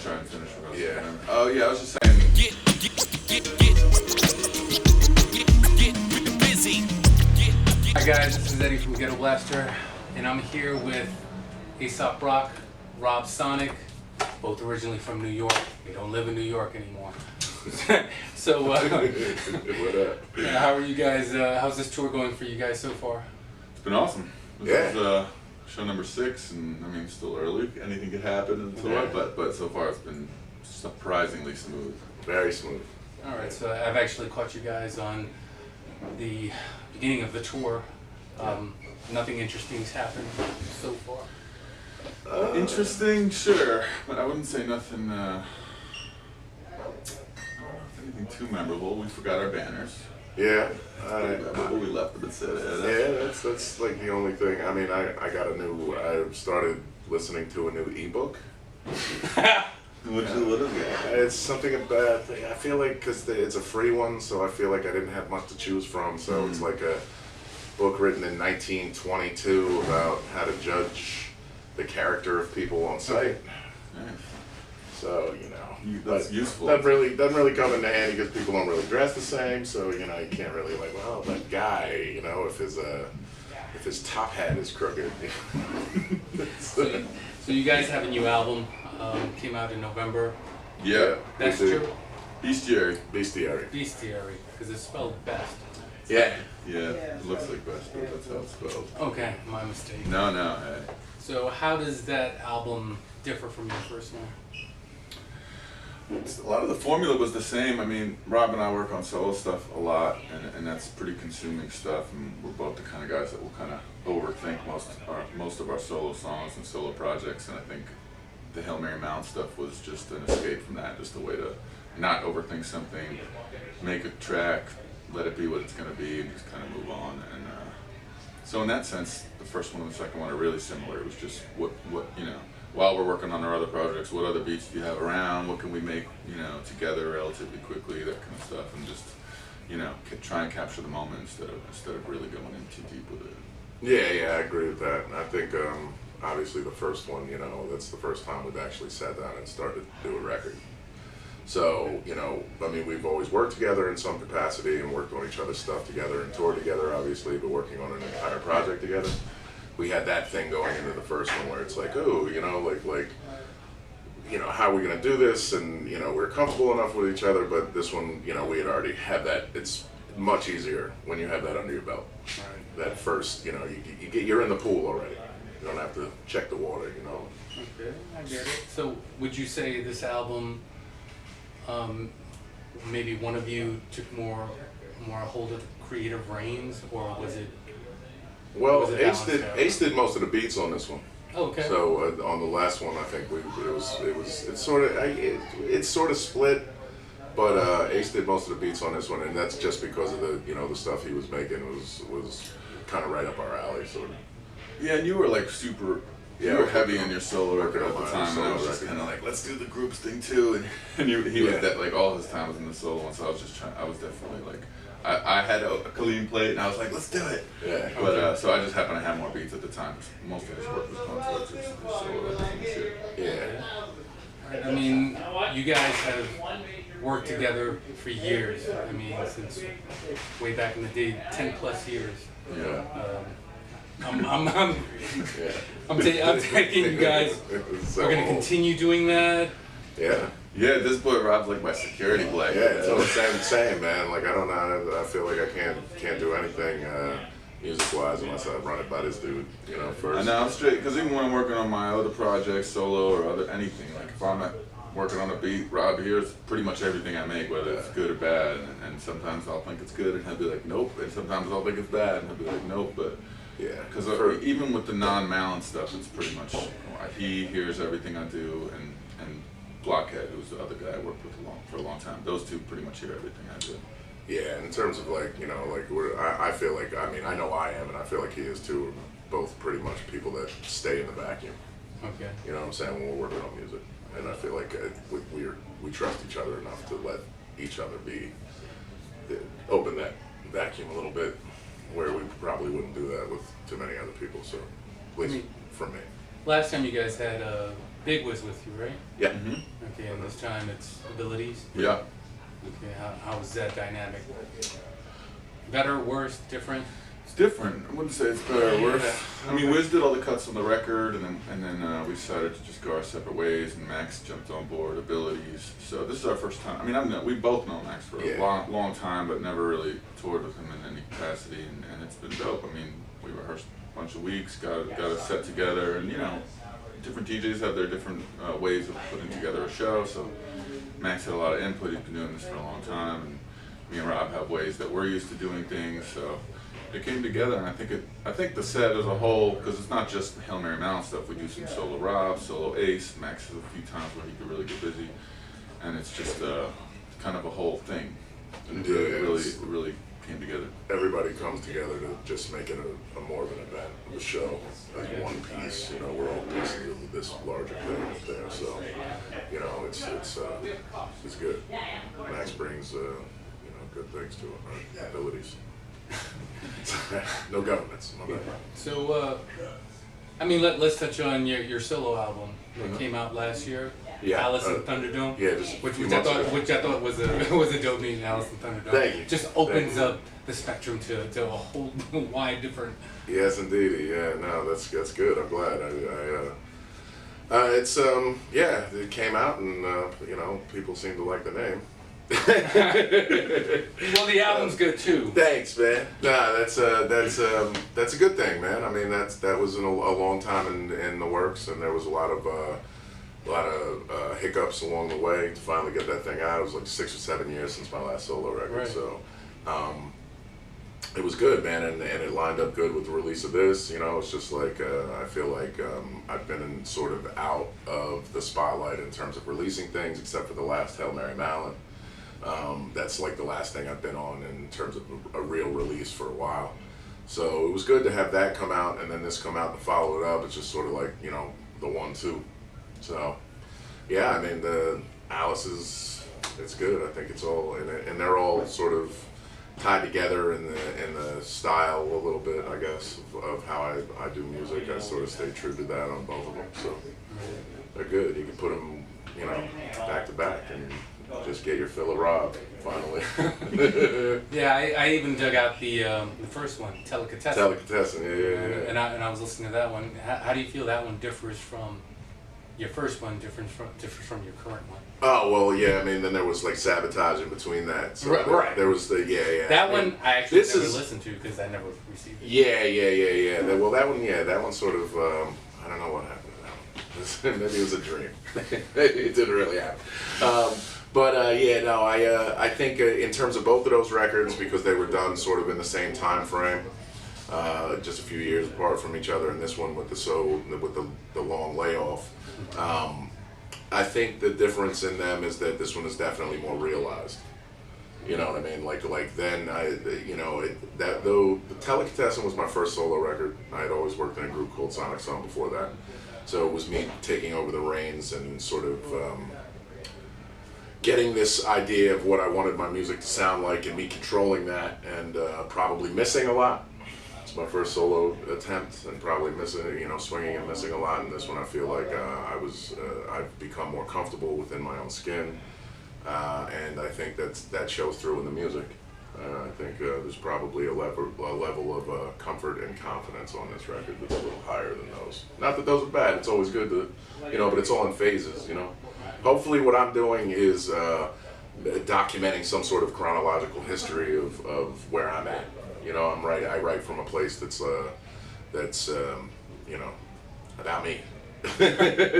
try and finish what I was Yeah. saying. Oh yeah, I was just saying. Get busy. Hi guys, this is Eddie from Ghettoblaster, and I'm here with Aesop Rock, Rob Sonic, both originally from New York. They don't live in New York anymore. So, What up? how are you guys? How's this tour going for you guys so far? It's been awesome. This Yeah. is show number 6, and I mean, still early. Anything could happen in the tour, but so far it's been surprisingly smooth. Very smooth. All right, so I've actually caught you guys on the beginning of the tour. Nothing interesting's happened so far. Interesting, sure, but I wouldn't say nothing. Anything too memorable. We forgot our banners. Yeah. But we left them instead. That's like the only thing. I mean, I started listening to a new ebook. What is that? It's something about, I feel like, because it's a free one, so I feel like I didn't have much to choose from, so it's like a book written in 1922 about how to judge the character of people on site. Nice. So, That's useful. That really doesn't really come into handy because people don't really dress the same, so, you can't really like, well, that guy, if his top hat is crooked. So you guys have a new album, came out in November. Yeah. That's we do. true? Bestiary. Bestiary. Bestiary, because it's spelled best. Yeah. Yeah, it looks like best, but that's how it's spelled. Okay, my mistake. No, hey. So how does that album differ from your first one? A lot of the formula was the same. I mean, Rob and I work on solo stuff a lot, and that's pretty consuming stuff, and we're both the kind of guys that will kind of overthink most of our solo songs and solo projects, and I think the Hail Mary Mallon stuff was just an escape from that, just a way to not overthink something, make a track, let it be what it's going to be, and just kind of move on. And so in that sense, the first one and the second one are really similar. It was just what while we're working on our other projects, what other beats do you have around? What can we make, together relatively quickly, that kind of stuff, and just, try and capture the moment instead of really going in too deep with it. Yeah, I agree with that. And I think, obviously the first one, that's the first time we've actually sat down and started to do a record. So, I mean, we've always worked together in some capacity and worked on each other's stuff together and toured together, obviously, but working on an entire project together. We had that thing going into the first one where it's like, oh, how are we going to do this? And, we're comfortable enough with each other, but this one, we had already had that. It's much easier when you have that under your belt. Right. That first, you're in the pool already. You don't have to check the water, Okay, I get it. So would you say this album, maybe one of you took more hold of creative reins, or was it? Well, was it Ace did most of the beats on this one. Oh, okay. So on the last one, I think it's sort of split, but Ace did most of the beats on this one, and that's just because of the stuff he was making was kind of right up our alley, sort of. Yeah, and you were like super. You were heavy in your solo record at the time, and I was just record. kind of like, let's do the groups thing too. And he was that, like, all his time was in the solo one, so I was definitely like, I had a clean plate, and I was like, let's do it. Yeah. But so I just happened to have more beats at the time. Most of his work was going towards his solo records and shit. Yeah. I mean, you guys have worked together for years. I mean, since way back in the day, 10+ years. Yeah. I'm taking you guys. We're gonna continue doing that. Yeah. Yeah, this boy Rob's like my security blanket. Yeah, it's all the same, man. Like I don't know. I feel like I can't do anything music-wise unless I run it by this dude. First. I know I'm straight, because even when I'm working on my other projects, solo or anything, like if I'm working on a beat, Rob hears pretty much everything I make, whether it's good or bad. And sometimes I'll think it's good, and he'll be like, nope. And sometimes I'll think it's bad, and he'll be like, nope. But yeah, because even with the non-Mallon stuff, it's pretty much he hears everything I do, and Blockhead, who's the other guy I worked with for a long time. Those two pretty much hear everything I do. Yeah, in terms of like, I feel like, I know I am, and I feel like he is too. We're both pretty much people that stay in the vacuum. Okay. You know what I'm saying, when we're working on music. And I feel like we trust each other enough to let each other open that vacuum a little bit, where we probably wouldn't do that with too many other people, so at least from me. Last time you guys had Big was with you, right? Yeah. Mm-hmm. Okay, and this time it's abilities. Yeah. Okay, how is that dynamic? Better, worse, different? It's different. I wouldn't say it's better or worse. I mean, Wiz did all the cuts on the record, and then we decided to just go our separate ways. And Max jumped on board abilities. So this is our first time. I mean, we both know Max for a long time, but never really toured with him in any capacity, and it's been dope. I mean, we rehearsed a bunch of weeks, got a set together, and you know, different DJs have their different ways of putting together a show. So Max had a lot of input. He's been doing this for a long time, and me and Rob have ways that we're used to doing things. So it came together, and I think the set as a whole, because it's not just the Hail Mary Mallon stuff. We do some solo Rob, solo Ace. Max has a few times where he could really get busy, and it's just kind of a whole thing. And it really came together. Everybody comes together to just make it a more of an event, a show, as one piece. You know, we're all pieces of this larger thing up there. So, you know, it's good. Max brings good things to it, right? Abilities. No governments. My bad. So, I mean, let's touch on your solo album that came out last year. Yeah, Alice in Thunderdome. Yeah, just which I thought was a dope name, Alice in Thunderdome. Thank you. Just opens up the spectrum to a whole wide different. Yes, indeed. Yeah, no, that's good. I'm glad. It came out, and you know, people seem to like the name. Well, the album's good too. Thanks, man. Nah, that's a good thing, man. I mean, that was a long time in the works, and there was a lot of hiccups along the way to finally get that thing out. It was like 6 or 7 years since my last solo record, right. So it was good, man, and it lined up good with the release of this. You know, it's just like I feel like I've been sort of out of the spotlight in terms of releasing things, except for the last Hail Mary Mallon. That's like the last thing I've been on in terms of a real release for a while. So it was good to have that come out, and then this come out and follow it up. It's just sort of like, you know, the 1-2. So yeah, I mean, the Alice it's good. I think it's all in it, and they're all sort of tied together in the style a little bit, I guess, of how I do music. I sort of stay true to that on both of them. So they're good. You can put them, you know, back to back and just get your fill of Rob, finally. Yeah, I even dug out the first one, Delicatessen. Delicatessen, yeah. And I was listening to that one. How do you feel that one differs from your first one, differs from your current one? Oh, well, yeah, I mean, then there was like Sabotage in between that. So right. There was the, That one I actually never listened to because I never received it. Yeah. Well, that one sort of, I don't know what happened to that one. Maybe it was a dream. It didn't really happen. I think in terms of both of those records, because they were done sort of in the same time frame, just a few years apart from each other, and this one with the long layoff, I think the difference in them is that this one is definitely more realized. You know what I mean? Like then though the Delicatessen was my first solo record. I had always worked in a group called Sonic Song before that, so it was me taking over the reins and sort of getting this idea of what I wanted my music to sound like, and me controlling that, and probably missing a lot. It's my first solo attempt, and probably missing, swinging and missing a lot. And this one, I feel like I've become more comfortable within my own skin, and I think that shows through in the music. I think there's probably a level of comfort and confidence on this record that's a little higher than those. Not that those are bad. It's always good to, but it's all in phases. Hopefully, what I'm doing is documenting some sort of chronological history of where I'm at. I write from a place that's about me.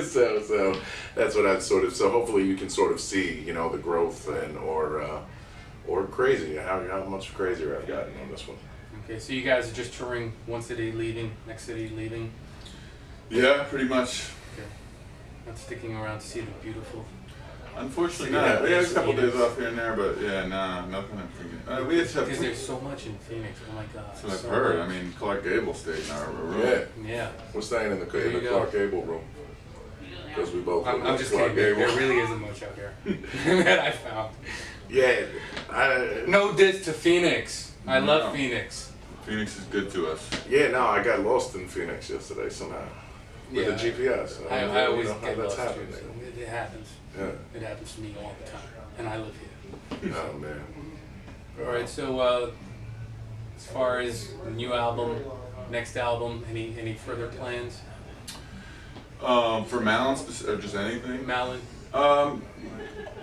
so that's what I'd sort of. So hopefully, you can sort of see, the growth or crazy, how much crazier I've gotten on this one. Okay, so you guys are just touring one city, leaving, next city, leaving? Yeah, pretty much. Okay. Not sticking around to see the beautiful. Unfortunately not. We had a couple days off here and there, but yeah, nothing I'm thinking. We just have because there's so much in Phoenix, oh my god. That's what I've heard. I mean, Clark Gable stayed in our room. Yeah. We're staying in the Clark Gable room. Because we both I'm just kidding, there really isn't much out here that I found. Yeah. No diss to Phoenix. I love Phoenix. Phoenix is good to us. Yeah, no, I got lost in Phoenix yesterday somehow. With the GPS. I always know how get that's lost happening. too, so it happens. Yeah. It happens to me all the time, and I live here. Oh man. All right, so as far as the new album, next album, any further plans? For Mallon, or just anything? Mallon?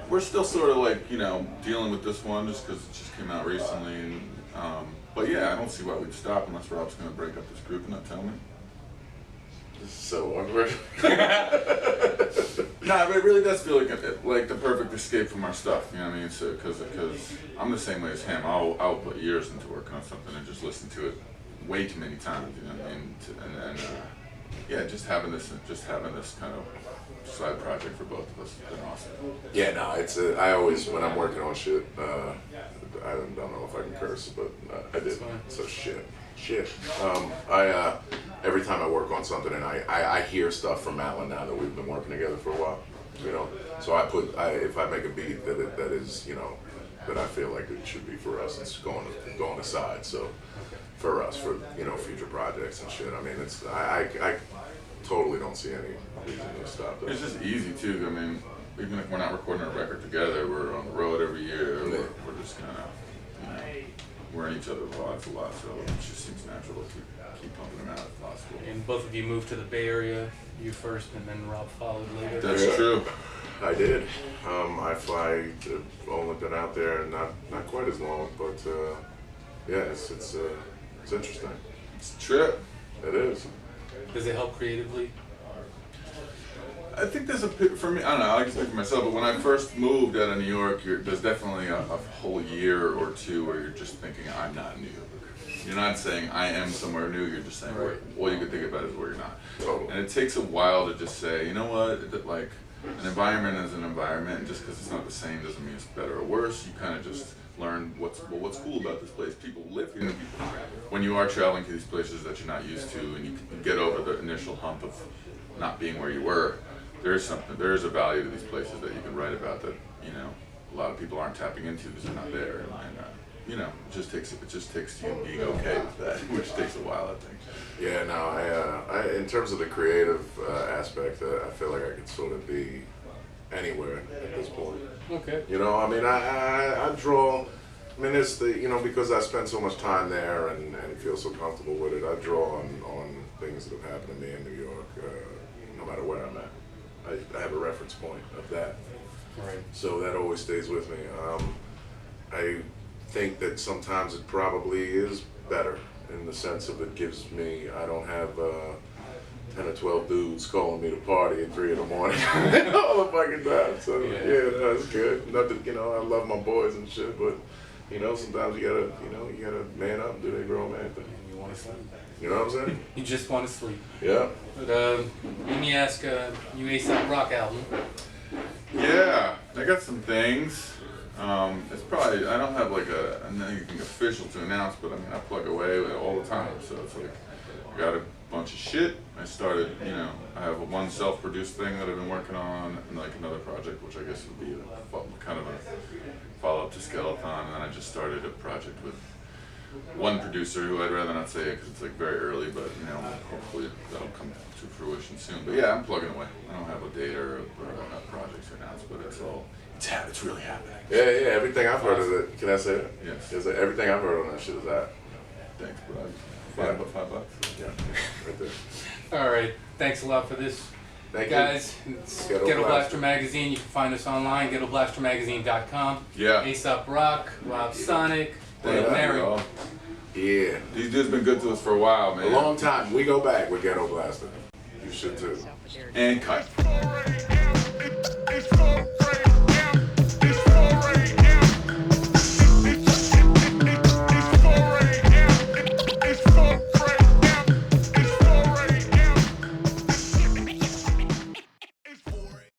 We're still sort of like, you know, dealing with this one just because it just came out recently. And, but yeah, I don't see why we'd stop unless Rob's going to break up this group and not tell me. This is so awkward. Nah, but it really does feel like the perfect escape from our stuff. You know what I mean? So because I'm the same way as him. I'll put years into working on something and just listen to it way too many times. You know what I mean? And yeah, just having this kind of side project for both of us has been awesome. Yeah, no, it's I always, when I'm working on shit, I don't know if I can curse, but I did. So shit. Every time I work on something and I hear stuff from Mallon now that we've been working together for a while, you know. So if I make a beat that is, you know, that I feel like it should be for us, it's going aside. So for us, for, you know, future projects and shit. I mean, it's I totally don't see any reason to stop this. It's just easy too. I mean, even if we're not recording a record together, we're on the road every year. Yeah. We're just kind of, you know, we're in each other's lives a lot, so it just seems natural to keep pumping them out if possible. And both of you moved to the Bay Area, you first, and then Rob followed later. That's true. I did. I've only been out there not quite as long, but yeah, it's interesting. It's a trip. It is. Does it help creatively? I think there's for me, I don't know, I can speak for myself, but when I first moved out of New York, there's definitely a whole year or two where you're just thinking, I'm not in New York. You're not saying, I am somewhere new, you're just saying, all you can think about is where you're not. Totally. And it takes a while to just say, you know what, like, an environment is an environment, and just because it's not the same doesn't mean it's better or worse. You kind of just learn what's cool about this place. People live here. When you are traveling to these places that you're not used to, and you can get over the initial hump of not being where you were, there is a value to these places that you can write about that, you know, a lot of people aren't tapping into because they're not there. And you know, it just takes you being okay with that, which takes a while, I think. Yeah, no, I in terms of the creative aspect, I feel like I could sort of be anywhere at this point. Okay. You know, I mean, I draw. I mean, it's you know, because I spend so much time there and feel so comfortable with it. I draw on things that have happened to me in New York, no matter where I'm at. I have a reference point of that. Right. So that always stays with me. I think that sometimes it probably is better in the sense of it gives me, I don't have 10 or 12 dudes calling me to party at 3 in the morning all the fucking time. So yeah, that's good. Not that, you know, I love my boys and shit, but you know, sometimes you gotta man up and do that grown man thing. You want to sleep. You know what I'm saying? You just want to sleep. Yeah. But let me ask you, Aesop Rock album. Yeah, I got some things. It's probably, I don't have like anything official to announce, but I mean, I plug away with it all the time. So it's like, I got a bunch of shit. I started, you know, I have one self-produced thing that I've been working on, and like another project, which I guess would be kind of a follow-up to Skelethon. And then I just started a project with one producer who I'd rather not say it because it's like very early, but you know, hopefully that'll come to fruition soon. But yeah, I'm plugging away. I don't have a date or a project to announce, but it's really happening. Yeah, everything I've heard of it. Can I say it? Yes. Is that everything I've heard on that shit is that? Thanks, bro. $5. Yeah, right there. All right. Thanks a lot for this. Thank Guys, you. it's Ghettoblaster. Ghettoblaster Magazine. You can find us online, ghettoblastermagazine.com. Yeah. Aesop Rock, Rob Sonic, Hail Thank Mary. you all. Yeah. These dudes been good to us for a while, man. A long time. We go back with Ghettoblaster. You should too. And cut.